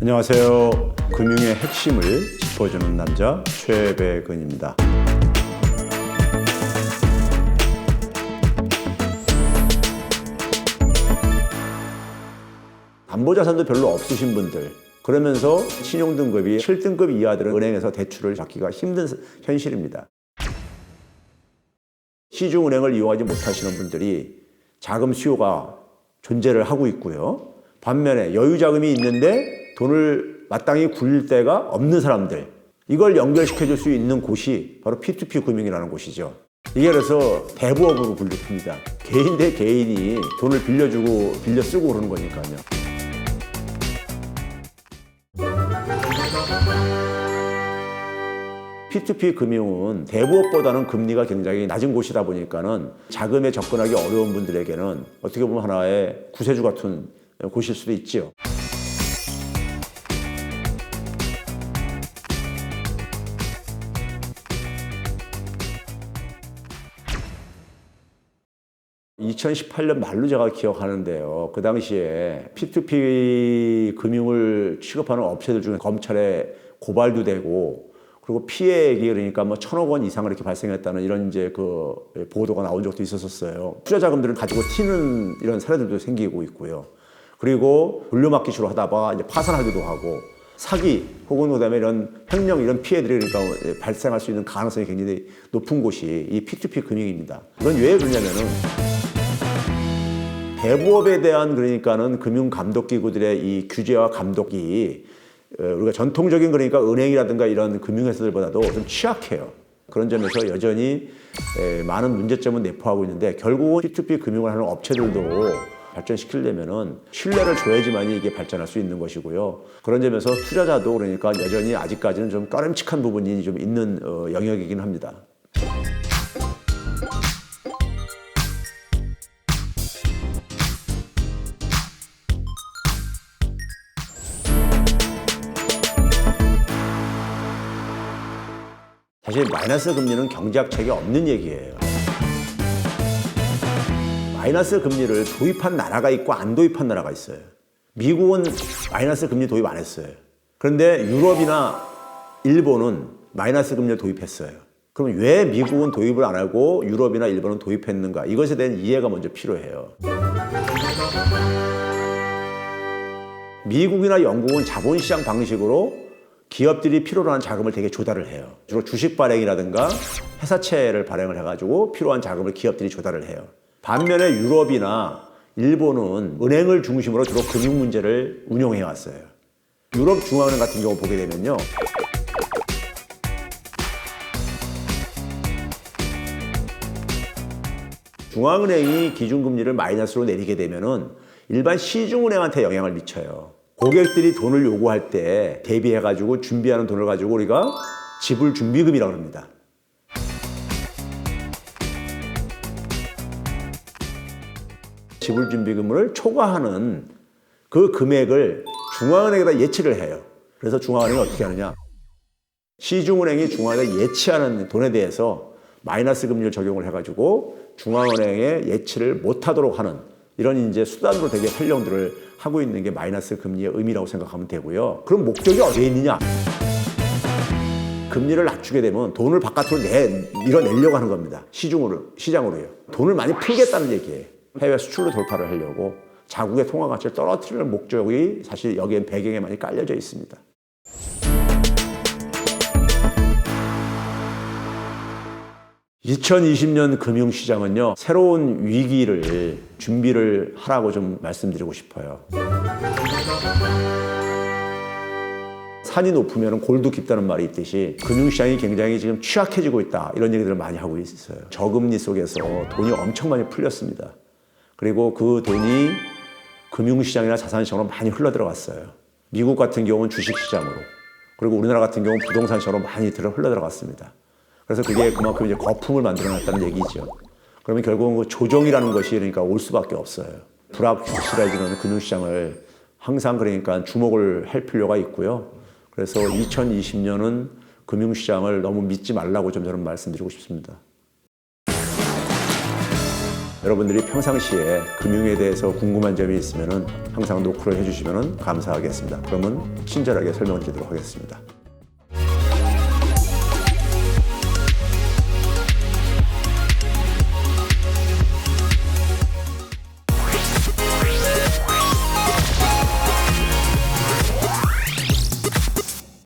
안녕하세요. 금융의 핵심을 짚어주는 남자 최백은입니다. 담보자산도 별로 없으신 분들, 그러면서 신용등급이 7등급 이하들은 은행에서 대출을 받기가 힘든 현실입니다. 시중은행을 이용하지 못하시는 분들이 자금 수요가 존재를 하고 있고요. 반면에 여유자금이 있는데 돈을 마땅히 굴릴 데가 없는 사람들, 이걸 연결시켜 줄 수 있는 곳이 바로 P2P 금융이라는 곳이죠. 이게 그래서 대부업으로 분류됩니다. 개인 대 개인이 돈을 빌려주고 빌려 쓰고 그러는 거니까요. P2P 금융은 대부업보다는 금리가 굉장히 낮은 곳이다 보니까는 자금에 접근하기 어려운 분들에게는 어떻게 보면 하나의 구세주 같은 곳일 수도 있죠. (2018년) 말로 제가 기억하는데요. 그 당시에 P2P 금융을 취급하는 업체들 중에 검찰에 고발도 되고, 그리고 피해액이 그러니까 뭐 1,000억 원 이상을 이렇게 발생했다는 이런 이제 그 보도가 나온 적도 있었어요. 투자 자금들을 가지고 튀는 이런 사례들도 생기고 있고요. 그리고 물려막기식으로 하다가 이제 파산하기도 하고, 사기 혹은 그다음에 이런 횡령 이런 피해들이 그러니까 발생할 수 있는 가능성이 굉장히 높은 곳이 이 P2P 금융입니다. 이건 왜 그러냐면은 대부업에 대한 그러니까는 금융 감독 기구들의 이 규제와 감독이 우리가 전통적인 그러니까 은행이라든가 이런 금융회사들보다도 좀 취약해요. 그런 점에서 여전히 많은 문제점은 내포하고 있는데, 결국은 P2P 금융을 하는 업체들도 발전시키려면은 신뢰를 줘야지만이 이게 발전할 수 있는 것이고요. 그런 점에서 투자자도 그러니까 여전히 아직까지는 좀 꺼림칙한 부분이 좀 있는 영역이긴 합니다. 사실 마이너스 금리는 경제학책에 없는 얘기예요. 마이너스 금리를 도입한 나라가 있고 안 도입한 나라가 있어요. 미국은 마이너스 금리 도입 안 했어요. 그런데 유럽이나 일본은 마이너스 금리를 도입했어요. 그럼 왜 미국은 도입을 안 하고 유럽이나 일본은 도입했는가? 이것에 대한 이해가 먼저 필요해요. 미국이나 영국은 자본시장 방식으로 기업들이 필요로 하는 자금을 되게 조달을 해요. 주로 주식 발행이라든가 회사채를 발행을 해가지고 필요한 자금을 기업들이 조달을 해요. 반면에 유럽이나 일본은 은행을 중심으로 주로 금융 문제를 운용해 왔어요. 유럽 중앙은행 같은 경우 보게 되면요, 중앙은행이 기준금리를 마이너스로 내리게 되면은 일반 시중은행한테 영향을 미쳐요. 고객들이 돈을 요구할 때 대비해가지고 준비하는 돈을 가지고 우리가 지불 준비금이라고 합니다. 지불 준비금을 초과하는 그 금액을 중앙은행에다 예치를 해요. 그래서 중앙은행이 어떻게 하느냐? 시중은행이 중앙은행에 예치하는 돈에 대해서 마이너스 금리를 적용을 해가지고 중앙은행에 예치를 못하도록 하는 이런 이제 수단으로 되게 활용들을 하고 있는 게 마이너스 금리의 의미라고 생각하면 되고요. 그럼 목적이 어디에 있느냐? 금리를 낮추게 되면 돈을 바깥으로 밀어내려고 하는 겁니다. 시장으로요. 돈을 많이 풀겠다는 얘기예요. 해외 수출로 돌파를 하려고 자국의 통화 가치를 떨어뜨리는 목적이 사실 여기엔 배경에 많이 깔려져 있습니다. (2020년) 금융시장은요, 새로운 위기를 준비를 하라고 좀 말씀드리고 싶어요. 산이 높으면 골도 깊다는 말이 있듯이 금융시장이 굉장히 지금 취약해지고 있다, 이런 얘기들을 많이 하고 있어요. 저금리 속에서 돈이 엄청 많이 풀렸습니다. 그리고 그 돈이 금융시장이나 자산시장으로 많이 흘러들어갔어요. 미국 같은 경우는 주식시장으로, 그리고 우리나라 같은 경우는 부동산시장으로 많이 흘러들어갔습니다. 그래서 그게 그만큼 이제 거품을 만들어놨다는 얘기죠. 그러면 결국은 그 조정이라는 것이 그러니까 올 수밖에 없어요. 불확실해지는 금융시장을 항상 그러니까 주목을 할 필요가 있고요. 그래서 2020년은 금융시장을 너무 믿지 말라고 좀 저는 말씀드리고 싶습니다. 여러분들이 평상시에 금융에 대해서 궁금한 점이 있으면 항상 노크를 해주시면 감사하겠습니다. 그러면 친절하게 설명을 드리도록 하겠습니다.